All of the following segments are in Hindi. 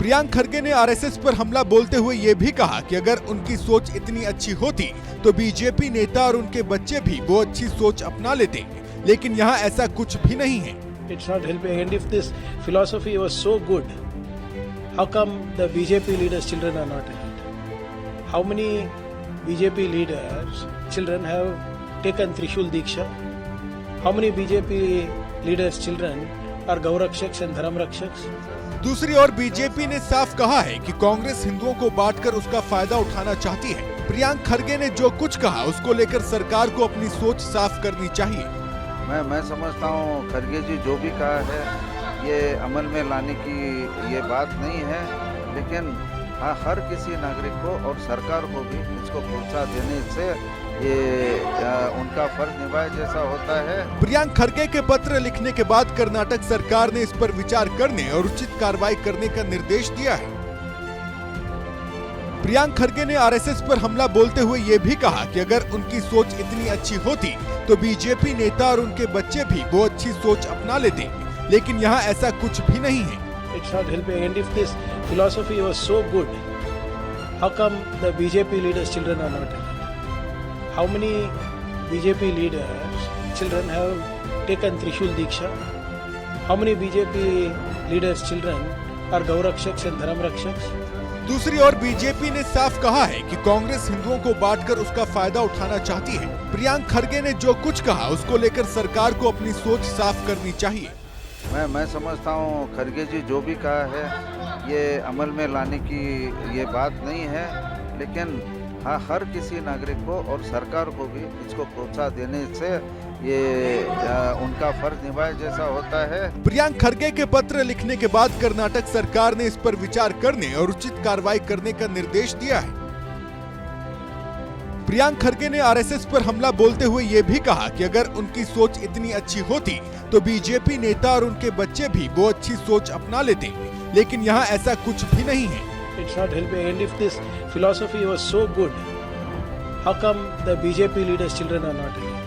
प्रियांक खरगे ने आरएसएस पर हमला बोलते हुए ये भी कहा कि अगर उनकी सोच इतनी अच्छी होती तो बीजेपी नेता और उनके बच्चे भी वो अच्छी सोच अपना लेते, लेकिन यहाँ ऐसा कुछ भी नहीं है। It's not helping. And if this philosophy was so good, how come the BJP leaders' children are not in it? How many BJP leaders' children have taken Trishul Diksha? How many BJP leaders' children are Gaurakshaks and Dharamrakshaks? दूसरी ओर बीजेपी ने साफ कहा है कि कांग्रेस हिंदुओं को बांटकर उसका फायदा उठाना चाहती है। प्रियांक खरगे ने जो कुछ कहा उसको लेकर सरकार को अपनी सोच साफ करनी चाहिए। मैं समझता हूँ खरगे जी जो भी कहा है ये अमल में लाने की ये बात नहीं है, लेकिन हाँ हर किसी नागरिक को और सरकार को भी इसको प्रोत्साहन देने से ये उनका फर्ज निभाए जैसा होता है। प्रियांक खरगे के पत्र लिखने के बाद कर्नाटक सरकार ने इस पर विचार करने और उचित कार्रवाई करने का निर्देश दिया है। प्रियांक खरगे ने आरएसएस पर हमला बोलते हुए ये भी कहा कि अगर उनकी सोच इतनी अच्छी होती तो बीजेपी नेता और उनके बच्चे भी वो अच्छी सोच अपना लेते, लेकिन यहाँ ऐसा कुछ भी नहीं है। It's not helping. And if this philosophy was so good, how come the BJP leaders' children are not in it? How many BJP leaders' children have taken Trishul Diksha? How many BJP leaders' children are Gaurakshaks and Dharamrakshaks? दूसरी ओर बीजेपी ने साफ कहा है कि कांग्रेस हिंदुओं को बांटकर उसका फायदा उठाना चाहती है। प्रियांक खरगे ने जो कुछ कहा उसको लेकर सरकार को अपनी सोच साफ करनी चाहिए। मैं समझता हूँ खरगे जी जो भी कहा है ये अमल में लाने की ये बात नहीं है, लेकिन हाँ हर किसी नागरिक को और सरकार को भी इसको प्रोत्साहन देने से ये उनका फर्ज निभाए जैसा होता है। प्रियांक खरगे के पत्र लिखने के बाद कर्नाटक सरकार ने इस पर विचार करने और उचित कार्रवाई करने का निर्देश दिया है। प्रियांक खरगे ने आरएसएस पर हमला बोलते हुए ये भी कहा कि अगर उनकी सोच इतनी अच्छी होती तो बीजेपी नेता और उनके बच्चे भी वो अच्छी सोच अपना लेते, लेकिन यहाँ ऐसा कुछ भी नहीं है। It's not helping. And if this philosophy was so good, how come the BJP leaders' children are not in it?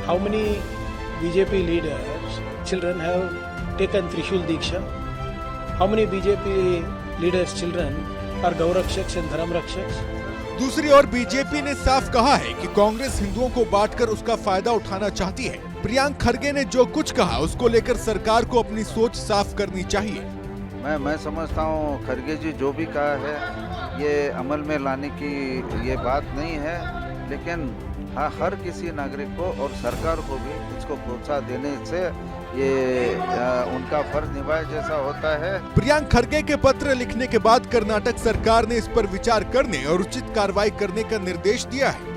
How many BJP leaders' children have taken Trishul Diksha? How many BJP leaders' children are Gaurakshaks and Dharamrakshaks? दूसरी ओर बीजेपी ने साफ कहा है कि कांग्रेस हिंदुओं को बांटकर उसका फायदा उठाना चाहती है। प्रियांक खरगे ने जो कुछ कहा उसको लेकर सरकार को अपनी सोच साफ करनी चाहिए। मैं समझता हूँ खरगे जी जो भी कहा है ये अमल में लाने की ये बात नहीं है, लेकिन हाँ हर किसी नागरिक को और सरकार को भी इसको प्रोत्साहन देने से ये उनका फर्ज निभाए जैसा होता है। प्रियांक खरगे के पत्र लिखने के बाद कर्नाटक सरकार ने इस पर विचार करने और उचित कार्रवाई करने का निर्देश दिया है।